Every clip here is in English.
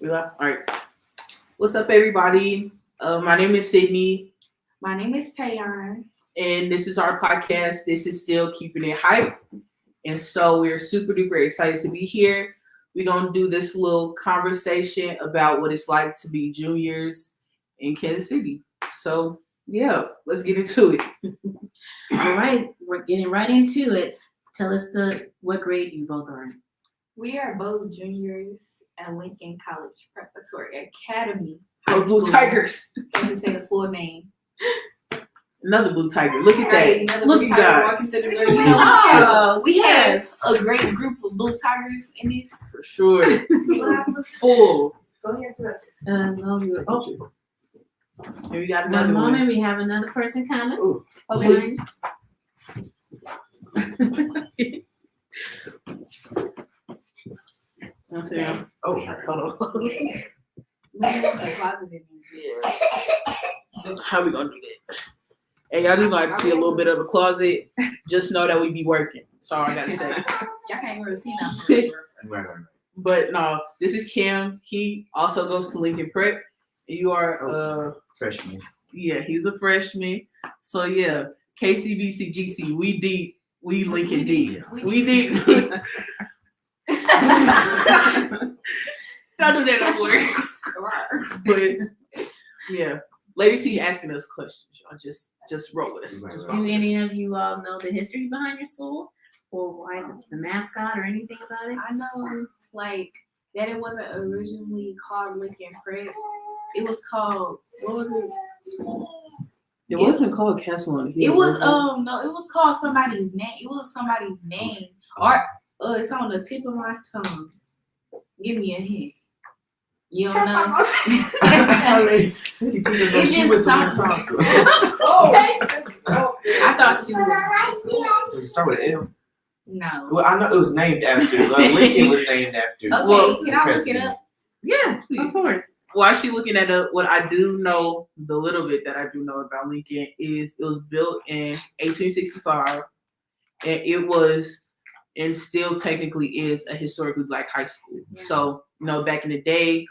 All right. What's up, everybody? My name is Sydney, My name is Tayon. and this is our podcast. This is still keeping it hype, and so we're super duper excited to be here. We're gonna do this little conversation about what it's like to be juniors in Kansas City. So yeah, let's get into it. All right, we're getting right into it. Tell us what grade you both are in. We are both juniors at Lincoln College Preparatory Academy. Go High Blue School. Tigers. Got to say the full name. Another Blue Tiger. Look at Right, that. another Look Blue at Tiger that. walking through the door. You know, Oh, we yes. have a great group of Blue Tigers in this. For sure. Full. Go ahead, sir. Here we got One another moment, one. we have another person coming. Ooh, Police. I'm saying, oh, hold on. We have a closet in here. How we gonna do that? Hey, y'all just gonna have to see a little bit of a closet. Just know that we be working. That's all I gotta say. Y'all can't really see nothing. Right. But no, this is Cam. He also goes to Lincoln Prep. You are Freshman. yeah, he's a freshman. So yeah, KCBC GC, we deep, we Lincoln deep. We deep. Don't do that no more. But yeah, Lady T asking us questions. Y'all just roll with us. Just roll Do with any us. of you all know the history behind your school? Or why the mascot or anything about it? I know, like, that it wasn't originally called Lincoln Prep. It was called, what was it? It wasn't called Castle on the Hill. It was it? it was called somebody's name. It was somebody's name. Or it's on the tip of my tongue. Give me a hint. You don't know? It's just something. I thought you would. Does it start with an L? No. Well, I know it was named after. Lincoln was named after. Okay, Well, can I look it up? Yeah, of course. While she looking at what I do know, the little bit that I do know about Lincoln is it was built in 1865, and it was and still technically is a historically black high school. Yeah. So back in the day,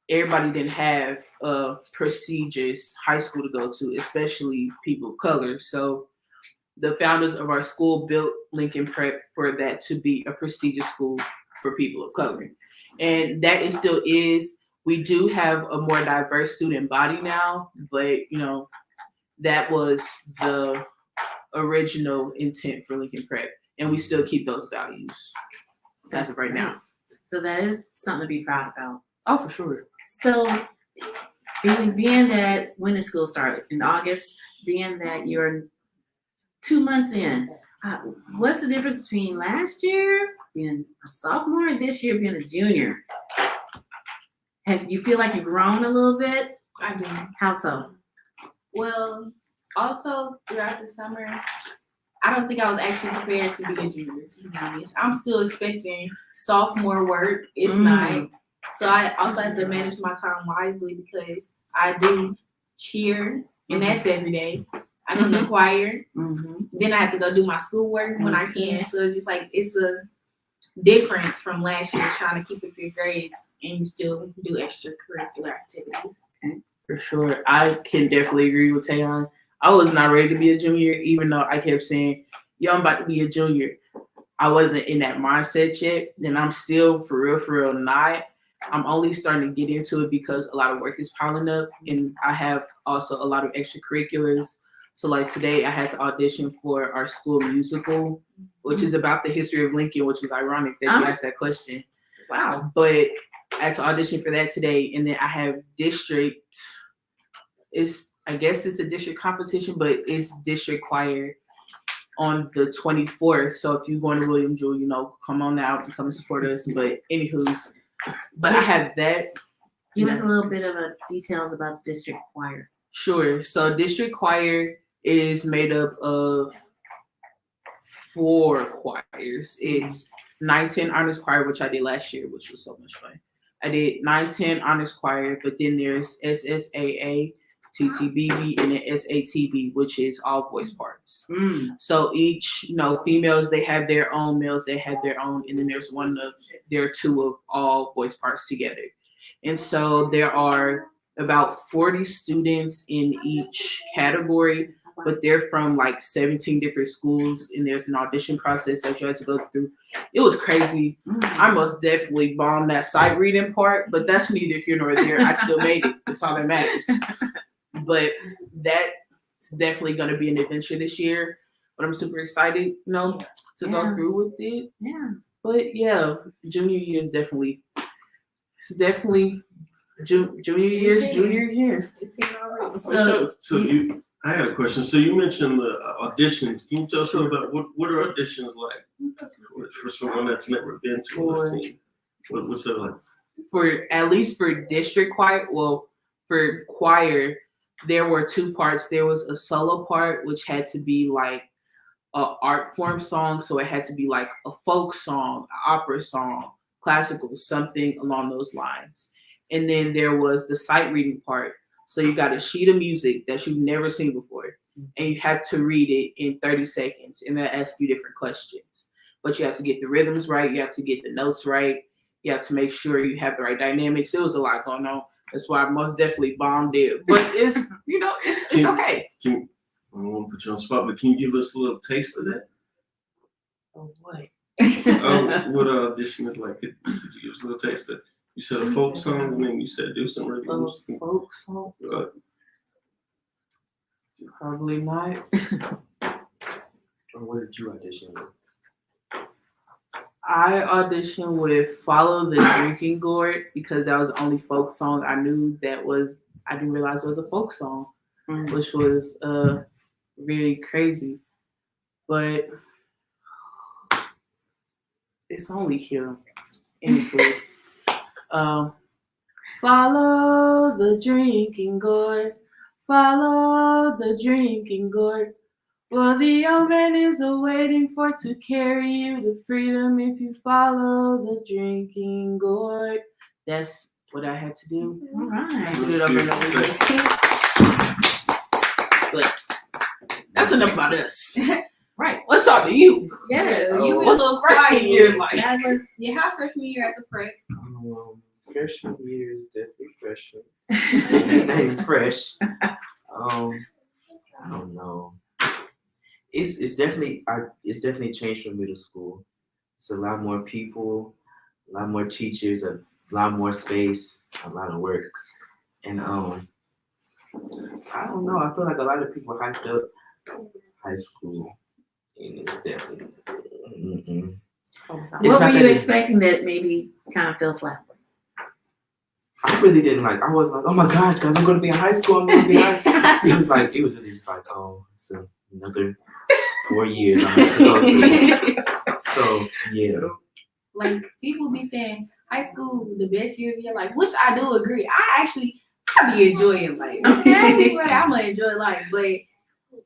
everybody didn't have a prestigious high school to go to, especially people of color. So the founders of our school built Lincoln Prep for that to be a prestigious school for people of color. And that it still is. We do have a more diverse student body now, but that was the original intent for Lincoln Prep. And we still keep those values as of right now. So that is something to be proud about. Oh, for sure. So, being that when the school started in August, being that you're 2 months in, what's the difference between last year being a sophomore and this year being a junior? Have you feel like you've grown a little bit? I do. How so? Well, also throughout the summer, I don't think I was actually prepared to be a junior, to be honest. I'm still expecting sophomore work. It's not. So I also have to manage my time wisely because I do cheer, and that's every day. I do the choir. Mm-hmm. Then I have to go do my schoolwork when I can. So it's just like it's a difference from last year trying to keep up your grades and you still do extracurricular activities. For sure. I can definitely agree with Tayon. I was not ready to be a junior, even though I kept saying, yo, I'm about to be a junior. I wasn't in that mindset yet. And I'm still, for real, not. I'm only starting to get into it because a lot of work is piling up. And I have also a lot of extracurriculars. So like today I had to audition for our school musical, which is about the history of Lincoln, which is ironic that you asked that question. Wow. But I had to audition for that today. And then I have district. I guess it's a district competition, but it's district choir on the 24th. So if you're going to William Jewell, come on out and come and support us. But anywho's, but I have that. Give us a little bit of details about district choir. Sure. So district choir is made up of 4 choirs. It's 9-10 honors choir, which I did last year, which was so much fun. I did 9-10 honors choir, but then there's SSAA, TTBB, and then SATB, which is all voice parts. Mm. So each, females, they have their own, males, they have their own, and then there are two of all voice parts together. And so there are about 40 students in each category, but they're from like 17 different schools, and there's an audition process that you have to go through. It was crazy. I most definitely bombed that sight reading part, but that's neither here nor there. I still made it. That's all that matters. But that's definitely going to be an adventure this year. But I'm super excited, to go through with it. Yeah. But yeah, junior year is definitely junior year is junior year. It's here already. So I had a question. So you mentioned the auditions. Can you tell us about what are auditions like for someone that's never been to a scene? What's that like? At least for district choir, for choir, there were two parts. There was a solo part, which had to be like a art form song. So it had to be like a folk song, an opera song, classical, something along those lines. And then there was the sight reading part. So you got a sheet of music that you've never seen before, and you have to read it in 30 seconds, and they'll ask you different questions. But you have to get the rhythms right. You have to get the notes right. You have to make sure you have the right dynamics. There was a lot going on. That's why I most definitely bombed it. But it's, it's okay. I don't want to put you on the spot, but can you give us a little taste of that? Oh, what? What audition is like? Could you give us a little taste of it? You said a folk song, and then you said do some rhythms. Folk song? Probably not. Or what did you audition with? I auditioned with Follow the Drinking Gourd because that was the only folk song I knew I didn't realize was a folk song, which was really crazy. But it's only here in place. Follow the drinking gourd, follow the drinking gourd. Well, the old man is awaiting for to carry you to freedom if you follow the drinking gourd. That's what I had to do. All I had right. to do it over and over again. But that's enough about us. Right. Let's talk to you. Yes. Oh. You What's was so freshman quiet. year like? That was how freshman year at the prep. Freshman year is definitely freshman. Name fresh. I don't know. It's definitely changed from middle school. It's a lot more people, a lot more teachers, a lot more space, a lot of work, and I don't know. I feel like a lot of people hyped up high school, and it's definitely. Mm-mm. What It's were not you that it's- expecting that maybe kind of fell flat? I really didn't like. I wasn't like, oh my gosh, guys, I'm gonna be in high school. I'm gonna be in high school. It was really just like, oh, it's another 4 years. I'm gonna go through. So yeah. Like people be saying high school the best years of your life, which I do agree. I be enjoying life. Okay. I'm gonna enjoy life, but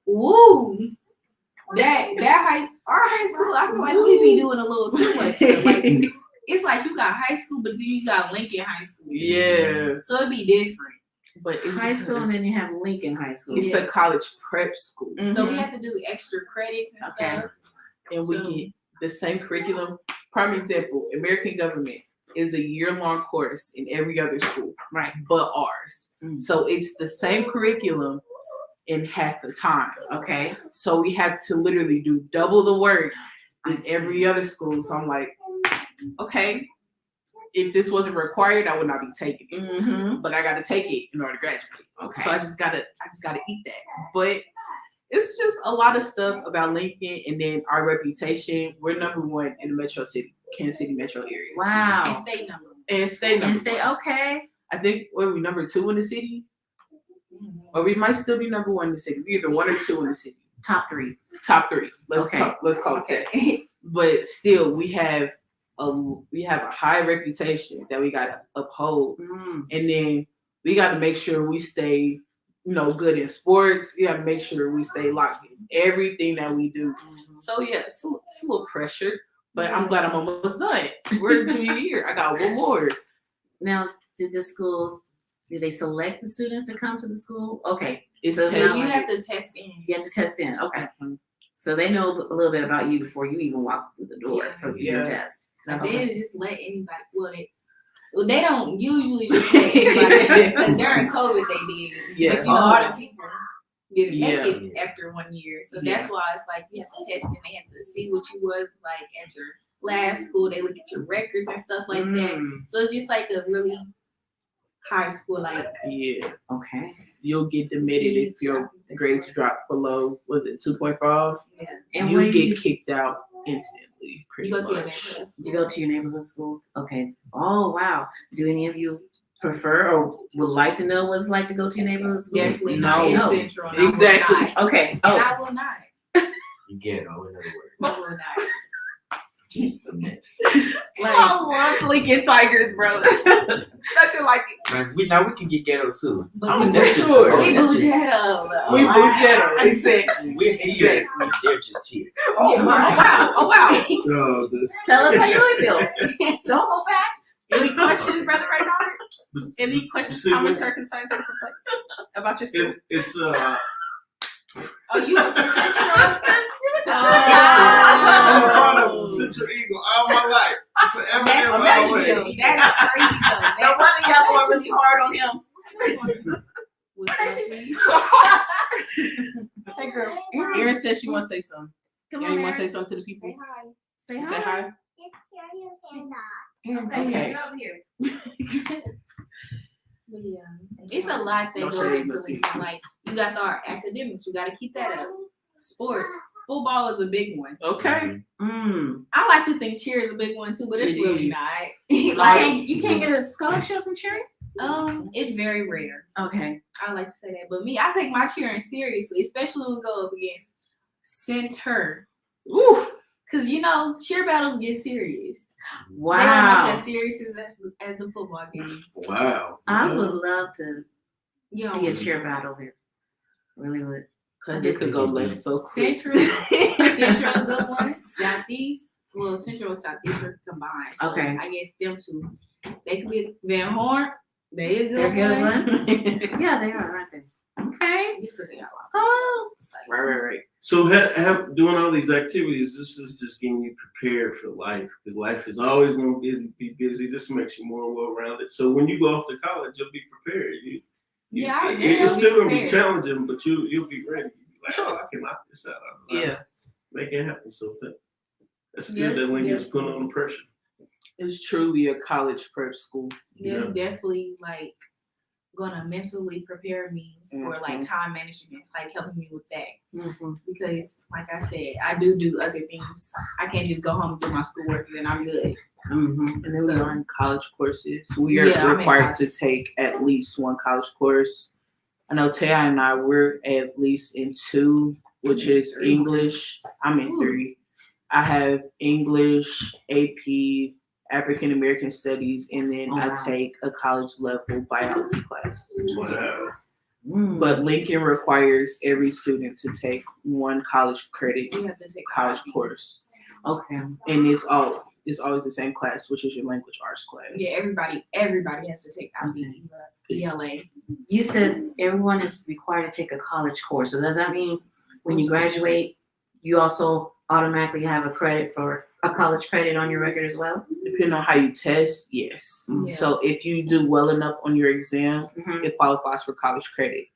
woo, our high school, I feel like we be doing a little too much stuff. Like it's like you got high school, but then you got Lincoln High School. Yeah. So it'd be different. But it's High school, and then you have Lincoln High School. it's a college prep school. So we have to do extra credits and Okay. stuff. And we get the same curriculum. Prime example, American government is a year-long course in every other school, Right. but ours. Mm. So it's the same curriculum in half the time. Okay. So we have to literally do double the work I in see. every other school. So I'm like, okay, if this wasn't required, I would not be taking it. Mm-hmm. But I got to take it in order to graduate. Okay. So I just gotta eat that. But it's just a lot of stuff about Lincoln, and then our reputation. We're number one in the metro city, Kansas City metro area. And Wow. state number. And state number And say, one. okay. I think we number 2 in the city, or we might still be number 1 in the city. We're either 1 or 2 in the city. Top 3. Top 3. Let's Okay. call it that. But still, we have a high reputation that we gotta uphold, Mm. and then we got to make sure we stay, good in sports. We got to make sure we stay locked in everything that we do. So yeah, it's a little pressure, but I'm glad I'm almost done. We're in junior year. I got one more. Now, did the schools do they select the students to come to the school? Okay, It's So So now you tested. have to test in. you have to test in. Okay, so they know a little bit about you before you even walk through the door Yeah. for your Yeah. test. Like, Okay. they didn't just let anybody. Well, they don't usually just let anybody. Because during COVID, they did. Yeah. But all the people didn't make Yeah. it after 1 year. So that's Yeah. why it's like you have to test and they have to see what you was like at your last school. They look at your records and stuff like that. Mm, So it's just like a really high school like. Yeah. okay. You'll get demoted if your grades drop below, was it 2.5? Yeah. And You where did get kicked out instantly, pretty You go to your much. neighborhood. you go to your neighborhood school? Okay. Oh wow. Do any of you prefer or would like to know what it's like to go to your neighborhood school? Definitely No. not. It's No. central. And Exactly. I will not. Okay. And Oh, I will not. You get all in other words. I will not. Just a mess. Like, I love Lincoln Tigers, bro. Nothing like it. Like we can get ghetto too. but Oh, we for sure. we that's bougie just- hell. We bullshit. Exactly. We're here. They're just here. Oh, Yeah. wow. Oh, wow. No, this- tell us how you really feel. Don't hold back. Any questions, Brother Reynard? Any questions, see, comments, when- or concerns or complaints about your school? it's Oh, you was a central? I'm a part of Oh. Central Eagle all my life, forever That's and crazy always. though. That's crazy though. No wonder y'all going really hard on him. Hey, girl. Erin says she wants to say something. Come Erin, on, you want to say Aaron. something to the people? Say hi. Say Say hi. hi. Aaron, Okay. But yeah, it's a lot that No goes shade, into no it. Like you got our academics, we got to keep that up. Sports, football is a big one. Okay. Mm. I like to think cheer is a big one too, but it's It really is. not. Like you can't get a scholarship from cheering? It's very rare. Okay. I like to say that, but me, I take my cheering seriously, especially when we go up against center. Woo. Cause you know cheer battles get serious. They're Wow. almost as serious as the football game. Wow. I would love to You see a know, cheer battle here. Really would. Because it could go left so quick. Central, Central a good one. Southeast, well, Central and Southeast are combined. So Okay. I guess them two. They could be Van Horn. They a They're good good one. one. Yeah, they are, aren't they? Okay. Just because they got a lot. Oh. Right. So have doing all these activities, this is just getting you prepared for life. Because life is always going to be busy. This makes you more well-rounded. So when you go off to college, you'll be prepared. Yeah, I would it's definitely still be going to be prepared. challenging, but you'll be ready. You'll be like, oh, I can knock this out. Yeah. Make it happen. So that's good Yes, that when yes. you put on the pressure. It's truly a college prep school. They're definitely like gonna mentally prepare me for like time management. It's like helping me with that. Mhm. Because like I said, I do other things. I can't just go home and do my schoolwork and then I'm good. Mhm. And then we are in college courses. We are Yeah, I'm in required to college. take at least one college course. I know Taya and I, we're at least in 2, which is English. I'm in Ooh. 3. I have English, AP, African American Studies, and then Oh, I wow. take a college level biology class. Wow. Mm. But Lincoln requires every student to take one college credit You have to take college IB. course. Okay. And it's always the same class, which is your language arts class. Yeah, everybody has to take IB, ELA. You said everyone is required to take a college course. So does that mean when you graduate, you also automatically have a credit for a college credit on your record as well? Depending on how you test, yes. Yeah. So if you do well enough on your exam, Mm-hmm. it qualifies for college credit.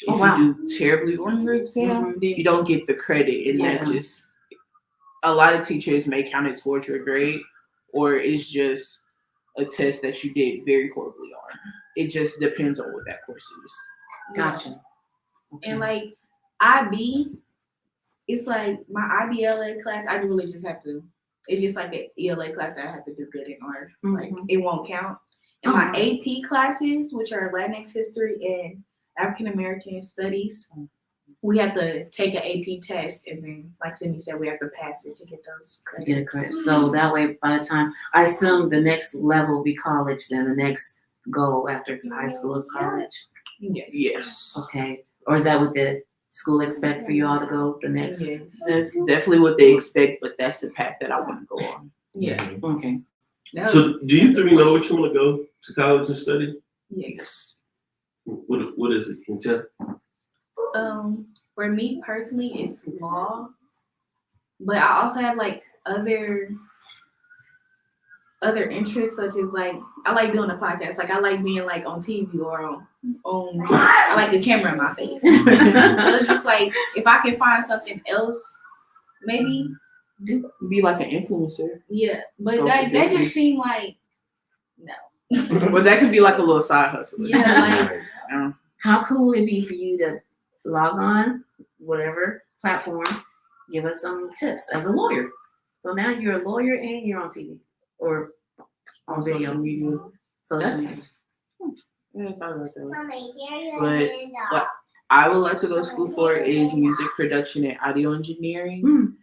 If Oh, wow. you do terribly on your exam, you don't get the credit, and that Yeah. just a lot of teachers may count it towards your grade, or it's just a test that you did very horribly on. It just depends on what that course is. Gotcha. And like IB, it's like my IBLA class, I really just have to, it's just like an ELA class that I have to do good in or like Mhm. it won't count. And my Mhm. AP classes, which are Latinx history and African American studies, we have to take an AP test and then like Cindy said, we have to pass it to get those To get a credits. credit. So that way, by the time, I assume the next level will be college, then the next goal after high school is college. Yes. Yes. Okay. Or is that what the school expect for you all to go the next? Yes. That's definitely what they expect, but that's the path that I want to go on. Yeah. Okay. That was- So do you 3 know what you want to go to college and study? yes. What is it? Can you tell? For me personally, it's law, but I also have like other interests, such as like I like doing a podcast. Like I like being like on TV or on I like the camera in my face. So it's just like if I can find something else, maybe Be like an influencer. yeah. But Go that for just business. seemed like no. But that could be like a little side hustle. Yeah, like How cool would it be for you to log on, whatever platform, give us some tips as a lawyer? So now you're a lawyer and you're on TV or on social video. media. Social media. Yeah, I thought about that. But what I would like to go to school for is music production and audio engineering. Mm.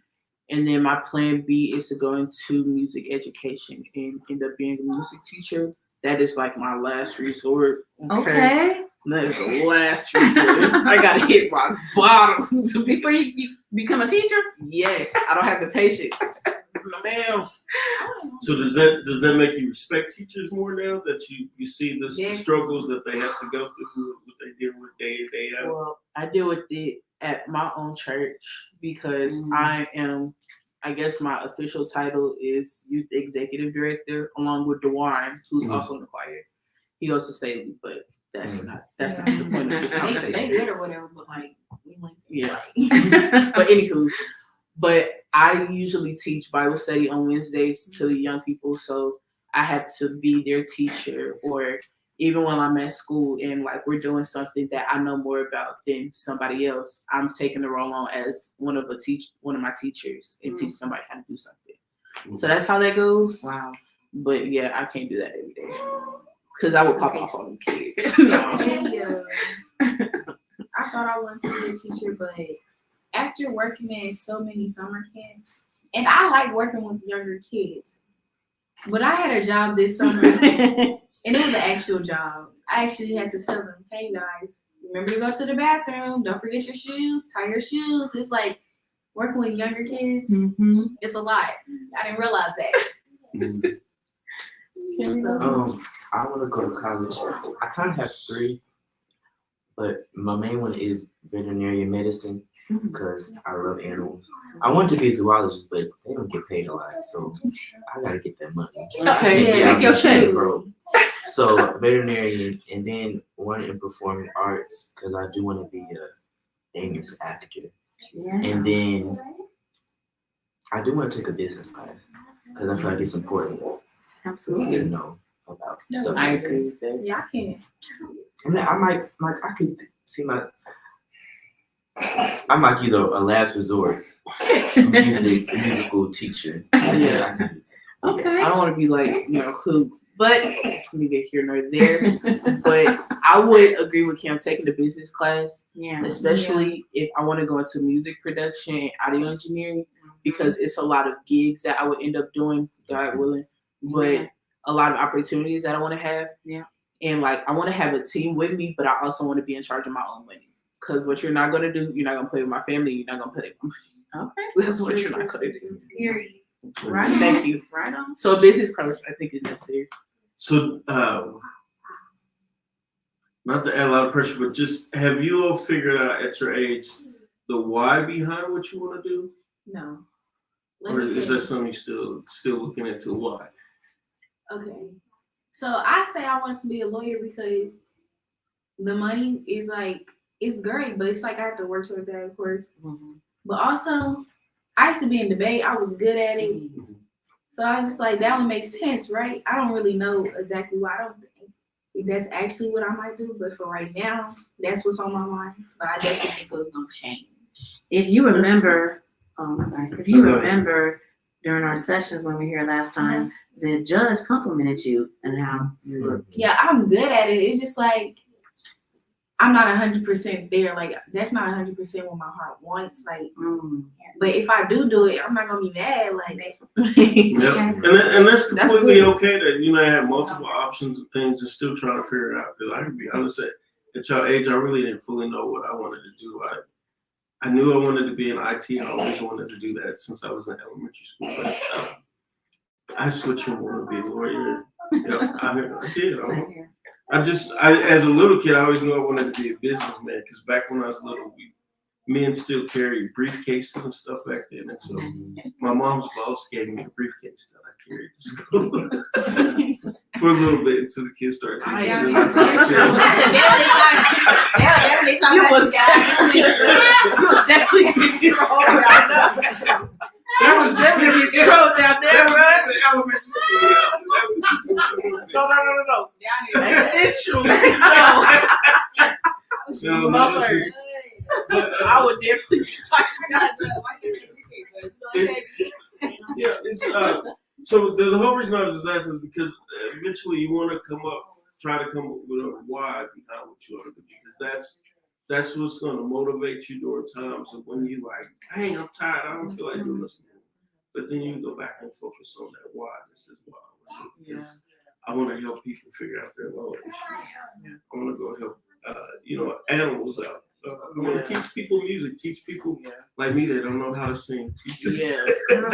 And then my plan B is to go into music education and end up being a music teacher. That is like my last resort. Okay. That is the last resort. I gotta hit rock bottom to be. Before you become a teacher? Yes, I don't have the patience. No, ma'am. So does that make you respect teachers more now that you see the Yeah. struggles that they have to go through, what they deal with day in, day out? Well, I deal with it at my own church because I guess my official title is Youth Executive Director, along with DeWine, who's also in the choir. He goes to Staley, but that's not the point of this they conversation. good or whatever, but like we like Yeah. But anywho, but I usually teach Bible study on Wednesdays to the young people, so I have to be their teacher, or even when I'm at school and like we're doing something that I know more about than somebody else, I'm taking the role on as one of my teachers and teach somebody how to do something. So that's how that goes. Wow. But yeah, I can't do that every day because I would pop off on them kids. I thought I wanted to be a teacher, but after working at so many summer camps, and I like working with younger kids, but I had a job this summer, and it was an actual job. I actually had to tell them, hey guys, remember to go to the bathroom, don't forget your shoes, tie your shoes. It's like working with younger kids, it's a lot. I didn't realize that. So, I want to go to college. I kind of have three, but my main one is veterinary medicine because I love animals. I want to be a zoologist, but they don't get paid a lot, so I gotta get that money. Okay, Yeah, make your shit. Bro. So veterinarian, and then one in performing arts because I do want to be a famous actor, and then I do want to take a business class because I feel like it's important Absolutely. to know about stuff. I agree with that. yeah, I can. And then I might I could see I'm like either a last resort musical teacher. Yeah. Okay. I don't want to be like, who, but it's neither here nor there. But I would agree with Kim taking the business class, Yeah. especially if I want to go into music production and audio engineering, because it's a lot of gigs that I would end up doing, God willing, but a lot of opportunities that I want to have. Yeah. And like, I want to have a team with me, but I also want to be in charge of my own money. Because what you're not going to do, you're not going to play with my family, you're not going to play with my money. Okay. That's what you're not going to do. Period. Right on. Thank you. Right on. So a business coach, I think, is necessary. So, not to add a lot of pressure, but just have you all figured out at your age the why behind what you want to do, No. or is that something you still looking into? Why? Okay. So I say I wanted to be a lawyer because the money is like, it's great, but it's like I have to work towards that, of course. But also, I used to be in debate. I was good at it. So I was just like, that would make sense, right? I don't really know exactly why. I don't think that's actually what I might do. But for right now, that's what's on my mind. But I definitely think it's going to change. If you remember, during our sessions when we were here last time, the judge complimented you and how you were. Yeah, I'm good at it. It's just like, I'm not 100% there. Like, that's not 100% what my heart wants. Like, but if I do it, I'm not gonna be mad. Like, Yep. And that's completely okay that you may have multiple options of things and still trying to figure it out. Because I can be honest, at your age, I really didn't fully know what I wanted to do. I knew I wanted to be in IT. I always wanted to do that since I was in elementary school. But I switched from wanting to be a lawyer. I did. as a little kid, I always knew I wanted to be a businessman because back when I was little, men still carried briefcases and stuff back then. And so my mom's boss gave me a briefcase that I carried to school for a little bit until the kids started taking it. You was definitely controlled down there. There was definitely control down there, right? No. Essential. No. I would definitely be talking about yeah, it's so the whole reason I was just asking is because eventually you want to try to come up with a why behind what you want to do, because that's what's going to motivate you during times of when you like, dang, I'm tired, I don't feel like doing this anymore. But then you go back and focus on that why. This is why I want to help people figure out their love issues. I want to go help animals out. I want to teach people music, teach people like me that don't know how to sing. Yeah,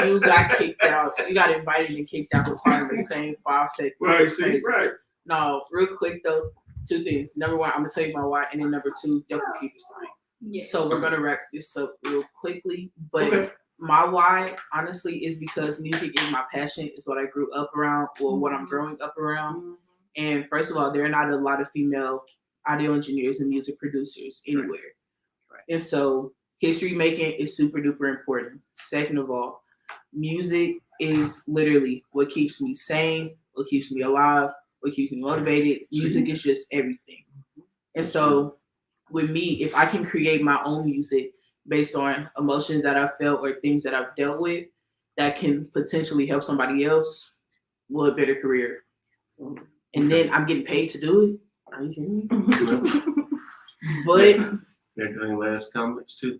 you got kicked out. You got invited and kicked out requiring the same 5 seconds. Right, see, right. No, real quick though, 2 things. Number 1, I'm gonna tell you my why, and then number 2, your computer's fine. Yes. So we're gonna wrap this up real quickly, but my why, honestly, is because music is my passion. It's what I grew up around, or what I'm growing up around. And first of all, there are not a lot of female audio engineers and music producers anywhere. Right. And so history making is super duper important. Second of all, music is literally what keeps me sane, what keeps me alive, what keeps me motivated. Music is just everything. And so with me, if I can create my own music based on emotions that I've felt or things that I've dealt with that can potentially help somebody else, well, a better career. So, and then I'm getting paid to do it. Are you kidding me? But any last comments too?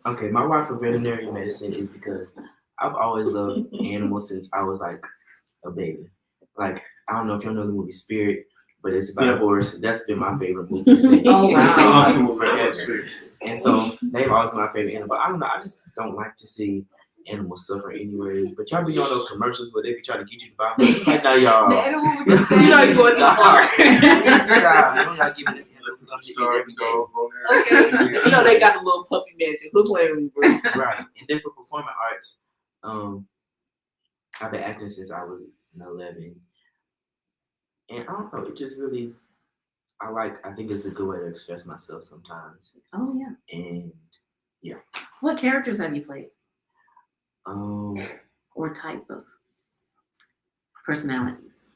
Okay, my why for veterinary medicine is because I've always loved animals since I was like a baby. Like, I don't know if you know the movie Spirit, but it's about a horse. That's been my favorite movie since. Oh, wow. Awesome forever. And so they've always been my favorite animal. But I don't know, I just don't like to see animals suffer anyways. But y'all be on those commercials where they be trying to get you to buy them. Like how y'all. The animal with the same. you know you're going too far. Stop. You don't gotta give me something every day. Okay. You know they got a little puppy magic. Who playing with me, bro? Right. And then for performing arts, I've been acting since I was 11. And I don't know, it just really, I think it's a good way to express myself sometimes. Oh yeah. And yeah. What characters have you played? Or type of personalities?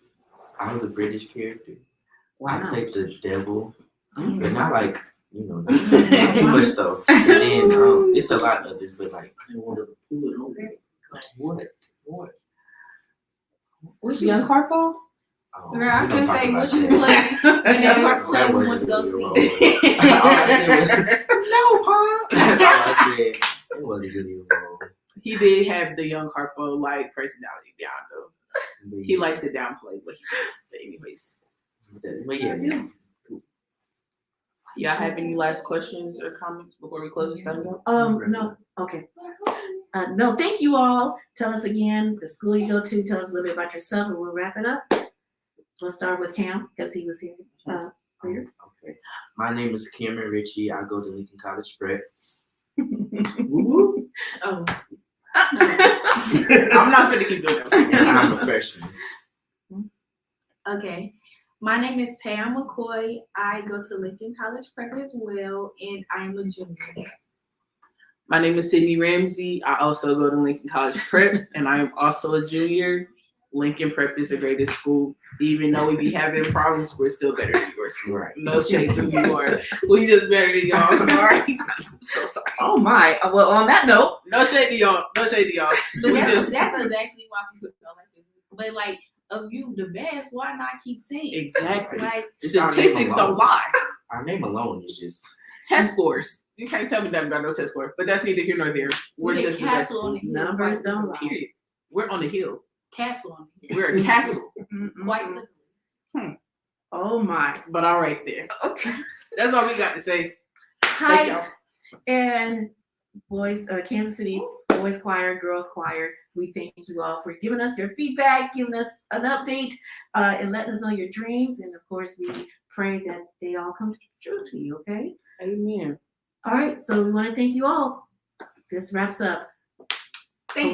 I was a British character. Wow. I played the devil, but not like, not too much though. And then it's a lot of others, but like, what? What's Young Harpo? Girl, I can say what you play and then our play we want to go see. All I said was, no, Pa. That's all I said. It wasn't really a role. He did have the Young Harpo like personality down though. He likes to downplay what he did. But anyways. But yeah. Cool. Y'all have any last questions or comments before we close this thing up? No. Okay. No, thank you all. Tell us again the school you go to. Tell us a little bit about yourself and we'll wrap it up. Let's start with Cam because he was here. Okay. My name is Cameron Ritchie. I go to Lincoln College Prep. Oh. I'm not gonna keep doing that. I'm a freshman. Okay. My name is Tam McCoy. I go to Lincoln College Prep as well, and I'm a junior. My name is Sydney Ramsey. I also go to Lincoln College Prep, and I am also a junior. Lincoln Prep is the greatest school. Even though we be having problems, we're still better than yours. Right. No shade to you, are. We just better than y'all. I'm sorry. I'm so sorry. Oh my. Well, on that note, no shade to y'all. No shade to y'all. But that's exactly why people don't like this. But like, of you the best, why not keep saying? Exactly. Like, statistics don't lie. Our name alone is just test scores. You can't tell me nothing about no test scores, but that's neither here nor there. We're just the best. On the hill. Numbers don't lie. Period. We're on the hill. Castle on the hill. We're a castle. White. Oh my. But all right there. Okay. That's all we got to say. Hi. And boys, Kansas City boys choir, girls choir. We thank you all for giving us your feedback, giving us an update, and letting us know your dreams. And of course, we pray that they all come true to you, okay? Amen. All right, so we want to thank you all. This wraps up. Thank